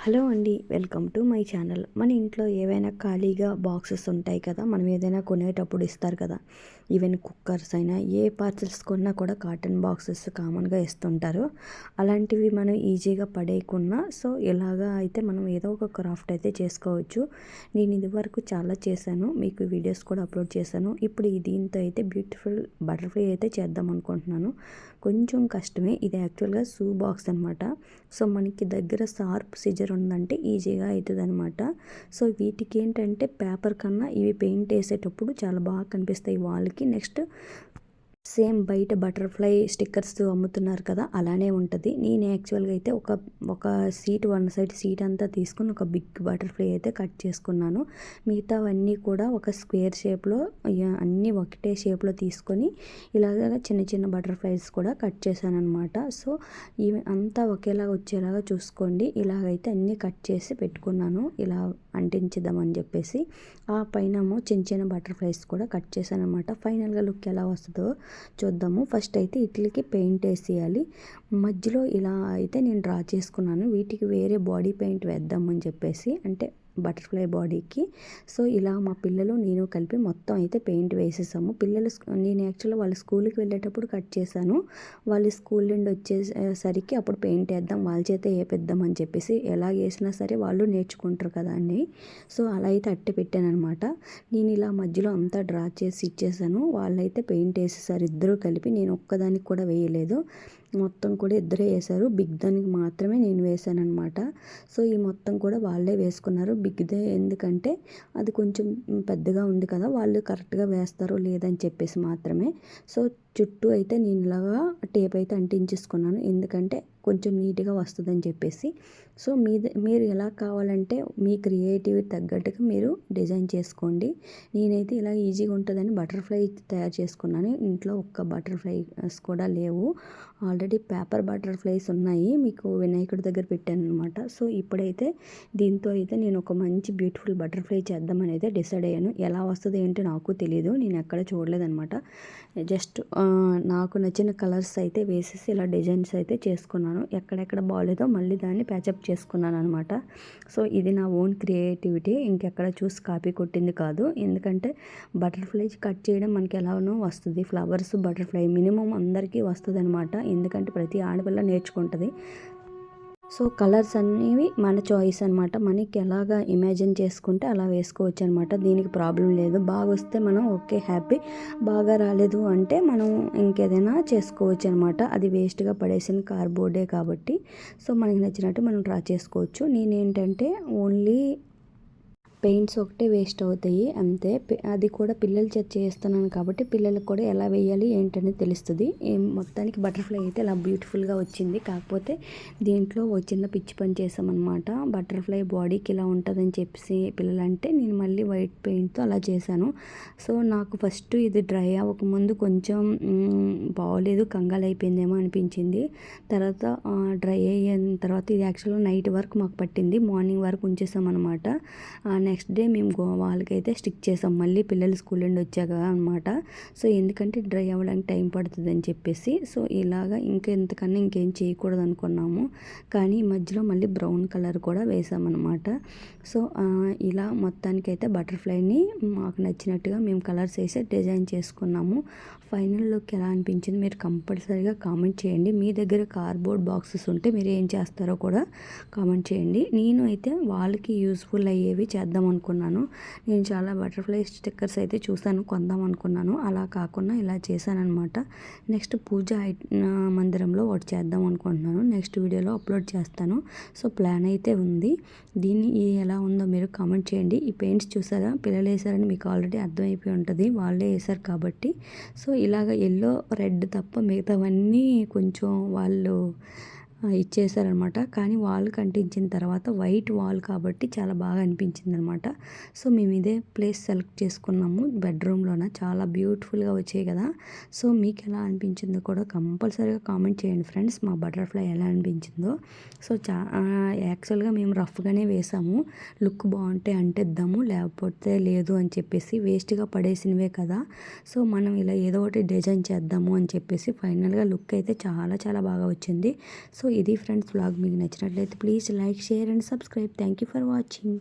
Hello అండి, welcome to my channel. మన ఇంట్లో ఏవైనా ఖాళీగా బాక్సెస్ ఉంటాయి కదా, మనం ఏదైనా కొనేటప్పుడు ఇస్తారు కదా. ఈవెన్ కుక్కర్స్ అయినా ఏ పార్సల్స్ కొన్నా కూడా కాటన్ బాక్సెస్ కామన్గా ఇస్తుంటారు. అలాంటివి మనం ఈజీగా పడేయకుండా ఇలాగా అయితే మనం ఏదో ఒక క్రాఫ్ట్ అయితే చేసుకోవచ్చు. నేను ఇదివరకు చాలా చేశాను, మీకు వీడియోస్ కూడా అప్లోడ్ చేశాను. ఇప్పుడు దీంతో అయితే బ్యూటిఫుల్ బటర్ఫ్లై అయితే చేద్దాం అనుకుంటున్నాను. కొంచెం కష్టమే. ఇది యాక్చువల్గా షూ బాక్స్ అనమాట. మనకి దగ్గర షార్ప్ సిజర్ ఉందంటే ఈజీగా అవుతుంది అనమాట. వీటికి ఏంటంటే పేపర్ కన్నా ఇవి పెయింట్ వేసేటప్పుడు చాలా బాగా కనిపిస్తాయి వాళ్ళకి. నెక్స్ట్ సేమ్ బయట బటర్ఫ్లై స్టిక్కర్స్ అమ్ముతున్నారు కదా, అలానే ఉంటుంది. నేను యాక్చువల్గా అయితే ఒక వన్ సైడ్ సీట్ అంతా తీసుకుని ఒక బిగ్ బటర్ఫ్లై అయితే కట్ చేసుకున్నాను. మిగతావన్నీ కూడా ఒక స్క్వేర్ షేప్లో అన్నీ ఒకటే షేప్లో తీసుకొని ఇలాగ చిన్న చిన్న బటర్ఫ్లైస్ కూడా కట్ చేశాను అనమాట. ఇవి అంతా ఒకేలాగా వచ్చేలాగా చూసుకోండి. ఇలాగైతే అన్నీ కట్ చేసి పెట్టుకున్నాను, ఇలా అంటించుదామని చెప్పేసి. ఆ పైన చిన్న చిన్న బటర్ఫ్లైస్ కూడా కట్ చేశాను అనమాట. ఫైనల్గా లుక్ ఎలా వస్తుందో చూద్దాము. ఫస్ట్ అయితే వీటికి పెయింట్ వేసేయాలి. మధ్యలో ఇలా అయితే నేను డ్రా చేసుకున్నాను. వీటికి వేరే బాడీ పెయింట్ వేద్దామని చెప్పేసి, అంటే బటర్ఫ్లై బాడీకి. ఇలా మా పిల్లలు నేను కలిపి మొత్తం అయితే పెయింట్ వేసేసాము. నేను యాక్చువల్గా వాళ్ళ స్కూల్కి వెళ్ళేటప్పుడు కట్ చేశాను. వాళ్ళు స్కూల్ నుండి వచ్చేసరికి అప్పుడు పెయింట్ వేద్దాం, వాళ్ళ చేత వేపిద్దాం అని చెప్పేసి. ఎలా వేసినా సరే వాళ్ళు నేర్చుకుంటారు కదా అని అలా అయితే అట్టి పెట్టాను అనమాట. నేను ఇలా మధ్యలో అంతా డ్రా చేసి ఇచ్చేసాను. వాళ్ళైతే పెయింట్ వేసేసారు ఇద్దరూ కలిపి. నేను ఒక్కదానికి కూడా వేయలేదు, మొత్తం కూడా ఇద్దరే వేశారు. బిగ్ దానికి మాత్రమే నేను వేసాను అనమాట. ఈ మొత్తం కూడా వాళ్ళే వేసుకున్నారు. బిగ్దే ఎందుకంటే అది కొంచెం పెద్దగా ఉంది కదా, వాళ్ళు కరెక్ట్గా వేస్తారో లేదని చెప్పేసి మాత్రమే. చుట్టూ అయితే నేను ఇలాగా టేప్ అయితే అంటించేసుకున్నాను, ఎందుకంటే కొంచెం నీట్గా వస్తుందని చెప్పేసి. మీరు ఎలా కావాలంటే మీ క్రియేటివిటీ తగ్గట్టుగా మీరు డిజైన్ చేసుకోండి. నేనైతే ఇలా ఈజీగా ఉంటుందని బటర్ఫ్లై తయారు చేసుకున్నాను. ఇంట్లో ఒక్క బటర్ఫ్లైస్ కూడా లేవు, ఆల్రెడీ పేపర్ బటర్ఫ్లైస్ ఉన్నాయి, మీకు వినాయకుడి దగ్గర పెట్టాను అనమాట. ఇప్పుడైతే దీంతో అయితే నేను ఒక మంచి బ్యూటిఫుల్ బటర్ఫ్లై చేద్దామని అయితే డిసైడ్ అయ్యాను. ఎలా వస్తుంది ఏంటో నాకు తెలియదు, నేను ఎక్కడ చూడలేదనమాట. జస్ట్ నాకు నచ్చిన కలర్స్ అయితే వేసేసి ఇలా డిజైన్స్ అయితే చేసుకున్నాను. ఎక్కడెక్కడ బాగాలేదో మళ్ళీ దాన్ని ప్యాచప్ చేసుకున్నాను అనమాట. ఇది నా ఓన్ క్రియేటివిటీ, ఇంకెక్కడ చూసి కాపీ కొట్టింది కాదు. ఎందుకంటే బటర్ఫ్లై కట్ చేయడం మనకి ఎలానో వస్తుంది, ఫ్లవర్స్ బటర్ఫ్లై మినిమం అందరికీ వస్తుంది అనమాట. ఎందుకంటే ప్రతి ఆడపిల్ల నేర్చుకుంటుంది. కలర్స్ అనేవి మన చాయిస్ అనమాట. మనకి ఎలాగా ఇమాజిన్ చేసుకుంటే అలా వేసుకోవచ్చు అనమాట. దీనికి ప్రాబ్లం లేదు. బాగా వస్తే మనం ఓకే హ్యాపీ, బాగా రాలేదు అంటే మనం ఇంకేదైనా చేసుకోవచ్చు అనమాట. అది వేస్ట్గా పడేసిన కార్డ్బోర్డే కాబట్టి మనకి నచ్చినట్టు మనం డ్రా చేసుకోవచ్చు. నేనేంటంటే ఓన్లీ పెయింట్స్ ఒకటే వేస్ట్ అవుతాయి అంతే. అది కూడా పిల్లల చేత చేస్తున్నాను కాబట్టి పిల్లలకు కూడా ఎలా వేయాలి ఏంటనేది తెలుస్తుంది. మొత్తానికి బటర్ఫ్లై అయితే ఇలా బ్యూటిఫుల్గా వచ్చింది. కాకపోతే దీంట్లో ఒక చిన్న పిచ్చి పని చేసామన్నమాట. బటర్ఫ్లై బాడీకి ఇలా ఉంటుందని చెప్పేసి పిల్లలంటే నేను మళ్ళీ వైట్ పెయింట్తో అలా చేశాను. నాకు ఫస్ట్ ఇది డ్రై అవ్వకముందు కొంచెం బాగోలేదు, కంగాలు అయిపోయిందేమో అనిపించింది. తర్వాత డ్రై అయిన తర్వాత ఇది యాక్చువల్గా నైట్ వరకు మాకు పట్టింది, మార్నింగ్ వరకు ఉంచేసామన్నమాట. నెక్స్ట్ డే మేము వాళ్ళకైతే స్టిక్ చేసాం, మళ్ళీ పిల్లలు స్కూల్ నుండి వచ్చాక అనమాట. ఎందుకంటే డ్రై అవ్వడానికి టైం పడుతుంది అని చెప్పేసి. ఇలాగా ఇంకెంతకన్నా ఇంకేం చేయకూడదు అనుకున్నాము. కానీ మధ్యలో మళ్ళీ బ్రౌన్ కలర్ కూడా వేసామన్నమాట. ఇలా మొత్తానికైతే బటర్ఫ్లైని మాకు నచ్చినట్టుగా మేము కలర్స్ వేసి డిజైన్ చేసుకున్నాము. ఫైనల్ లుక్ ఎలా అనిపించింది మీరు కంపల్సరీగా కామెంట్ చేయండి. మీ దగ్గర కార్డ్బోర్డ్ బాక్సెస్ ఉంటే మీరు ఏం చేస్తారో కూడా కామెంట్ చేయండి. నేను అయితే వాళ్ళకి యూస్ఫుల్ అయ్యేవి చేద్దాం అనుకున్నాను. నేను చాలా బటర్ఫ్లై స్టిక్కర్స్ అయితే చూసాను, కొందాం అనుకున్నాను. అలా కాకుండా ఇలా చేశానమాట. నెక్స్ట్ పూజ మందిరంలో ఒకటి చేద్దాం అనుకుంటున్నాను, నెక్స్ట్ వీడియోలో అప్లోడ్ చేస్తాను. ప్లాన్ అయితే ఉంది. దీన్ని ఎలా ఉందో మీరు కామెంట్ చేయండి. ఈ పెయింట్స్ చూసారా, పిల్లలు వేసారని మీకు ఆల్రెడీ అర్థమైపోయి ఉంటుంది, వాళ్ళే వేసారు కాబట్టి. ఇలాగ ఎల్లో రెడ్ తప్ప మిగతావన్నీ కొంచెం వాళ్ళు ఇచ్చేసారనమాట. కానీ వాల్ కంటించిన తర్వాత వైట్ వాల్ కాబట్టి చాలా బాగా అనిపించింది అనమాట. మేము ఇదే ప్లేస్ సెలెక్ట్ చేసుకున్నాము బెడ్రూమ్లోన. చాలా బ్యూటిఫుల్గా వచ్చాయి కదా. మీకు ఎలా అనిపించిందో కూడా కంపల్సరీగా కామెంట్ చేయండి ఫ్రెండ్స్, మా బటర్ఫ్లై ఎలా అనిపించిందో. యాక్చువల్గా మేము రఫ్గానే వేసాము, లుక్ బాగుంటే అంటిద్దాము లేకపోతే లేదు అని చెప్పేసి. వేస్ట్గా పడేసినవే కదా, మనం ఇలా ఏదో ఒకటి డిజైన్ చేద్దాము అని చెప్పేసి ఫైనల్గా లుక్ అయితే చాలా చాలా బాగా వచ్చింది. ఇది ఫ్రెండ్స్ వ్లాగ్. మీకు నచ్చినట్లయితే please like, share and subscribe. Thank you for watching.